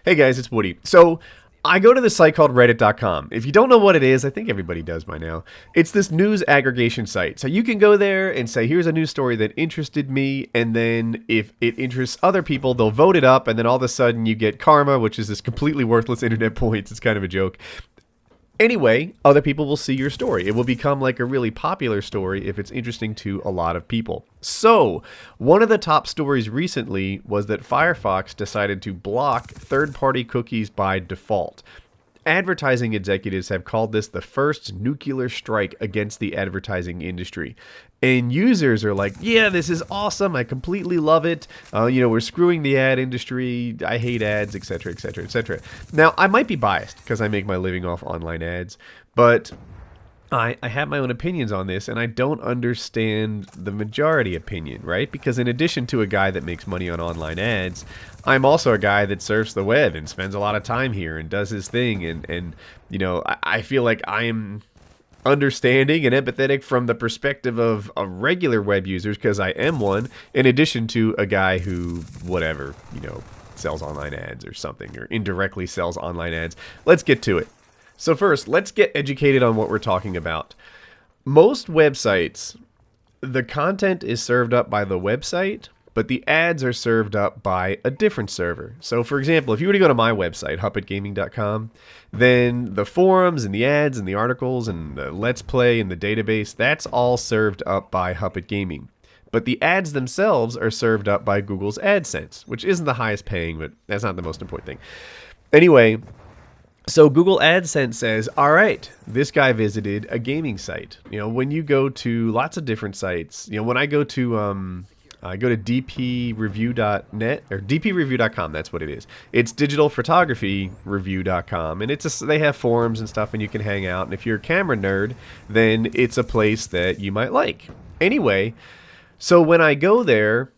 Hey guys, it's Woody. So, I go to this site called reddit.com. If you don't know what it is, I think everybody does by now. It's this news aggregation site. So you can go there and say, here's a news story that interested me, and then if it interests other people, they'll vote it up, and then all of a sudden you get karma, which is this completely worthless internet points. It's kind of a joke. Anyway, other people will see your story. It will become like a really popular story if it's interesting to a lot of people. So, one of the top stories recently was that Firefox decided to block third-party cookies by default. Advertising executives have called this the first nuclear strike against the advertising industry. And users are like, yeah, this is awesome. I completely love it. We're screwing the ad industry. I hate ads, etc., etc., etc. Now, I might be biased because I make my living off online ads, but I have my own opinions on this, and I don't understand the majority opinion, right? Because in addition to a guy that makes money on online ads, I'm also a guy that surfs the web and spends a lot of time here and does his thing. And I feel like I am understanding and empathetic from the perspective of regular web users, because I am one, in addition to a guy who, sells online ads or something, or indirectly sells online ads. Let's get to it. So first, let's get educated on what we're talking about. Most websites, the content is served up by the website, but the ads are served up by a different server. So for example, if you were to go to my website, huppetgaming.com, then the forums and the ads and the articles and the Let's Play and the database, that's all served up by Huppet Gaming. But the ads themselves are served up by Google's AdSense, which isn't the highest paying, but that's not the most important thing. Anyway, so Google AdSense says, all right, this guy visited a gaming site. When you go to lots of different sites, when I go to dpreview.net or dpreview.com, that's what it is. It's digitalphotography.review.com, and they have forums and stuff, and you can hang out. And if you're a camera nerd, then it's a place that you might like. Anyway, so when I go there,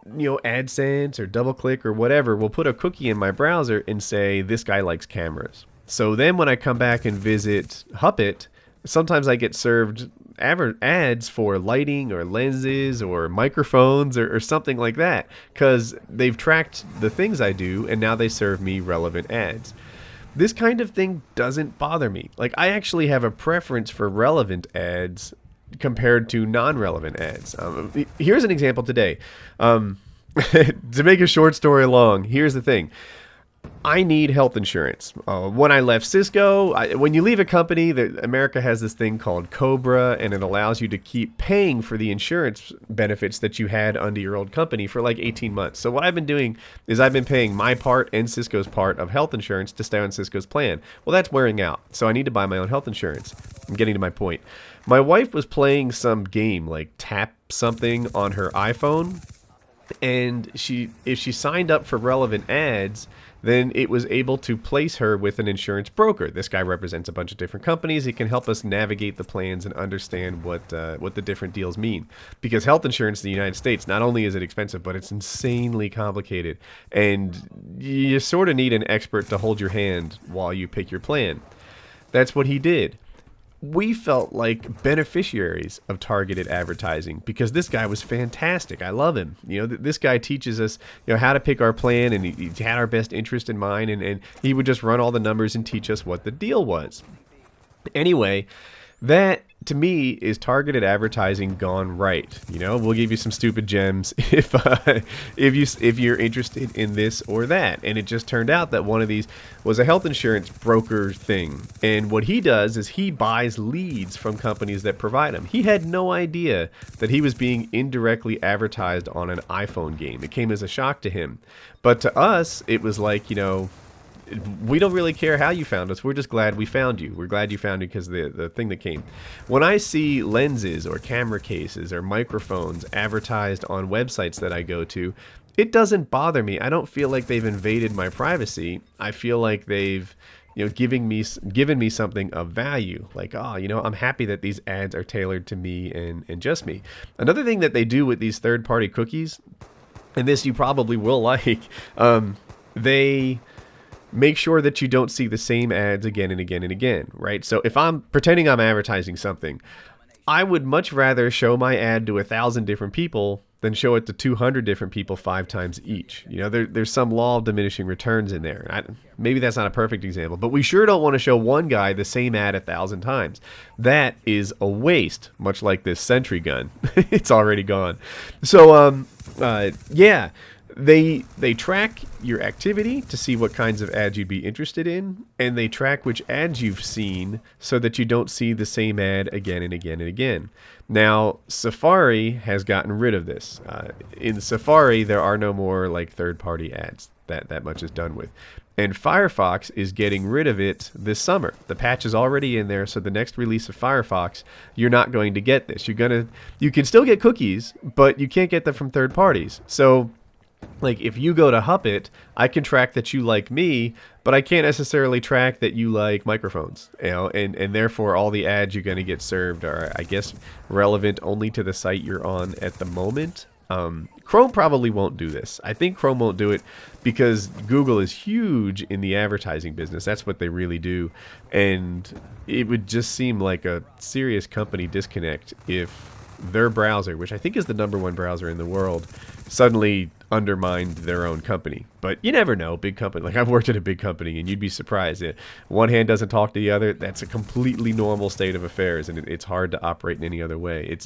AdSense or DoubleClick or whatever will put a cookie in my browser and say, this guy likes cameras. So then when I come back and visit Huppet, sometimes I get served ads for lighting or lenses or microphones or something like that, because they've tracked the things I do and now they serve me relevant ads. This kind of thing doesn't bother me. Like, I actually have a preference for relevant ads compared to non-relevant ads. Here's an example today. To make a short story long, here's the thing. I need health insurance. When I left Cisco, when you leave a company, America has this thing called COBRA, and it allows you to keep paying for the insurance benefits that you had under your old company for like 18 months. So what I've been doing is I've been paying my part and Cisco's part of health insurance to stay on Cisco's plan. Well, that's wearing out, so I need to buy my own health insurance. I'm getting to my point. My wife was playing some game like Tap something on her iPhone, and if she signed up for relevant ads, then it was able to place her with an insurance broker. This guy represents a bunch of different companies. He can help us navigate the plans and understand what the different deals mean. Because health insurance in the United States, not only is it expensive, but it's insanely complicated. And you sort of need an expert to hold your hand while you pick your plan. That's what he did. We felt like beneficiaries of targeted advertising because this guy was fantastic. I love him. This guy teaches us, how to pick our plan, and he had our best interest in mind, and he would just run all the numbers and teach us what the deal was. Anyway, that to me is targeted advertising gone right. We'll give you some stupid gems if you're interested in this or that. And it just turned out that one of these was a health insurance broker thing. And what he does is he buys leads from companies that provide them. He had no idea that he was being indirectly advertised on an iPhone game. It came as a shock to him. But to us, it was like, we don't really care how you found us. We're just glad we found you. We're glad you found it because the thing that came. When I see lenses or camera cases or microphones advertised on websites that I go to, it doesn't bother me. I don't feel like they've invaded my privacy. I feel like they've given me something of value. Like, I'm happy that these ads are tailored to me and just me. Another thing that they do with these third-party cookies, and this you probably will like, they make sure that you don't see the same ads again and again and again, right? So if I'm pretending I'm advertising something, I would much rather show my ad to 1,000 different people than show it to 200 different people 5 times each. You know, there's some law of diminishing returns in there. Maybe that's not a perfect example, but we sure don't want to show one guy the same ad 1,000 times. That is a waste, much like this Sentry gun. It's already gone. So, yeah. They track your activity to see what kinds of ads you'd be interested in, and they track which ads you've seen so that you don't see the same ad again and again and again. Now, Safari has gotten rid of this. In Safari, there are no more like third-party ads. That much is done with. And Firefox is getting rid of it this summer. The patch is already in there, so the next release of Firefox, you're not going to get this. You can still get cookies, but you can't get them from third parties. So, like, if you go to Huppet, I can track that you like me, but I can't necessarily track that you like microphones, you know, and therefore all the ads you're going to get served are, I guess, relevant only to the site you're on at the moment. Chrome probably won't do this. I think Chrome won't do it because Google is huge in the advertising business. That's what they really do. And it would just seem like a serious company disconnect if their browser, which I think is the #1 browser in the world, suddenly undermined their own company. But you never know. Big company, like I've worked at a big company, and you'd be surprised. One hand doesn't talk to the other. That's a completely normal state of affairs, and it's hard to operate in any other way.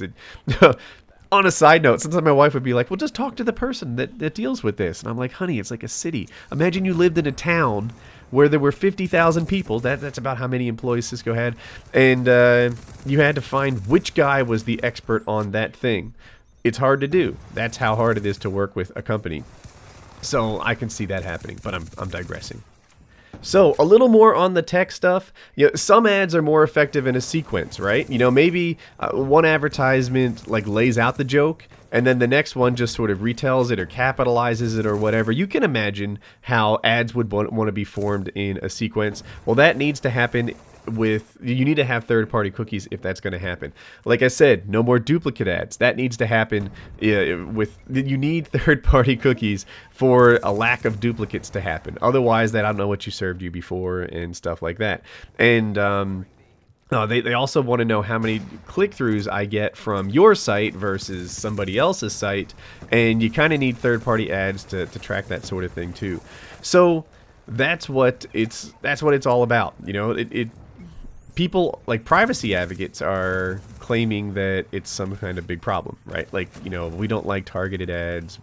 On a side note, sometimes my wife would be like, well, just talk to the person that deals with this. And I'm like, honey, it's like a city. Imagine you lived in a town where there were 50,000 people. That's about how many employees Cisco had. And you had to find which guy was the expert on that thing. It's hard to do. That's how hard it is to work with a company. So I can see that happening, but I'm digressing. So a little more on the tech stuff. You know, some ads are more effective in a sequence, right? You know, maybe one advertisement like lays out the joke, and then the next one just sort of retells it or capitalizes it or whatever. You can imagine how ads would want to be formed in a sequence. Well, that needs to happen you need to have third-party cookies if that's going to happen. Like I said, no more duplicate ads. That needs to happen you need third-party cookies for a lack of duplicates to happen. Otherwise, I don't know what you served you before and stuff like that. And they also want to know how many click-throughs I get from your site versus somebody else's site, and you kind of need third-party ads to track that sort of thing too. So that's what it's all about. You know, people like privacy advocates are claiming that it's some kind of big problem, right? Like, you know, we don't like targeted ads.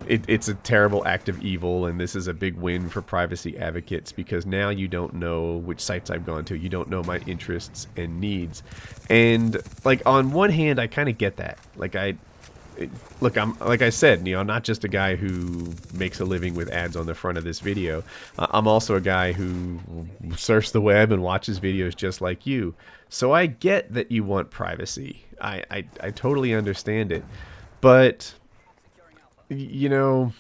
It's a terrible act of evil, and this is a big win for privacy advocates because now you don't know which sites I've gone to. You don't know my interests and needs. And like on one hand, I kind of get that. I'm like I said, you know, I'm not just a guy who makes a living with ads on the front of this video. I'm also a guy who surfs the web and watches videos just like you. So I get that you want privacy. I totally understand it. But, you know,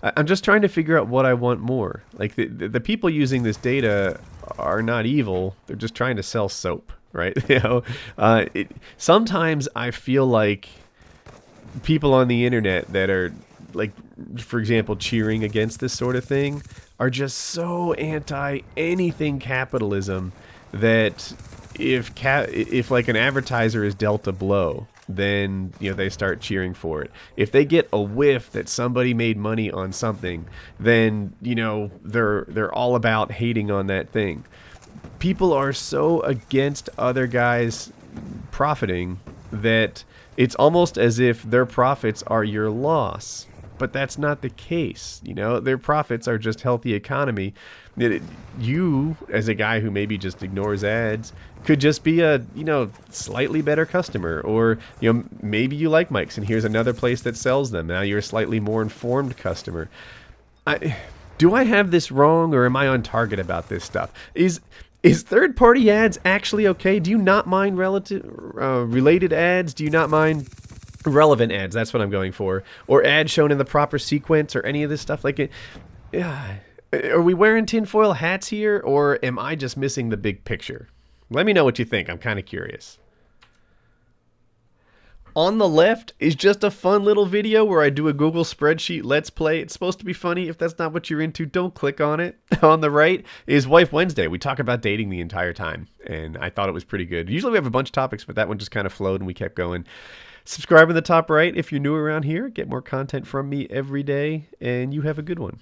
I'm just trying to figure out what I want more. Like the people using this data are not evil. They're just trying to sell soap, right? You know, sometimes I feel like people on the internet that are, like, for example, cheering against this sort of thing are just so anti anything capitalism that if like an advertiser is dealt a blow, then, you know, they start cheering for it. If they get a whiff that somebody made money on something, then, you know, they're all about hating on that thing. People are so against other guys profiting that it's almost as if their profits are your loss. But that's not the case. You know, their profits are just healthy economy. You, as a guy who maybe just ignores ads, could just be a, you know, slightly better customer. Or, you know, maybe you like mics and here's another place that sells them. Now you're a slightly more informed customer. Do I have this wrong, or am I on target about this stuff? Is third-party ads actually okay? Do you not mind related ads? Do you not mind relevant ads? That's what I'm going for. Or ads shown in the proper sequence, or any of this stuff like it? Yeah. Are we wearing tinfoil hats here, or am I just missing the big picture? Let me know what you think. I'm kind of curious. On the left is just a fun little video where I do a Google spreadsheet Let's Play. It's supposed to be funny. If that's not what you're into, don't click on it. On the right is Wife Wednesday. We talk about dating the entire time, and I thought it was pretty good. Usually we have a bunch of topics, but that one just kind of flowed and we kept going. Subscribe in the top right if you're new around here. Get more content from me every day, and you have a good one.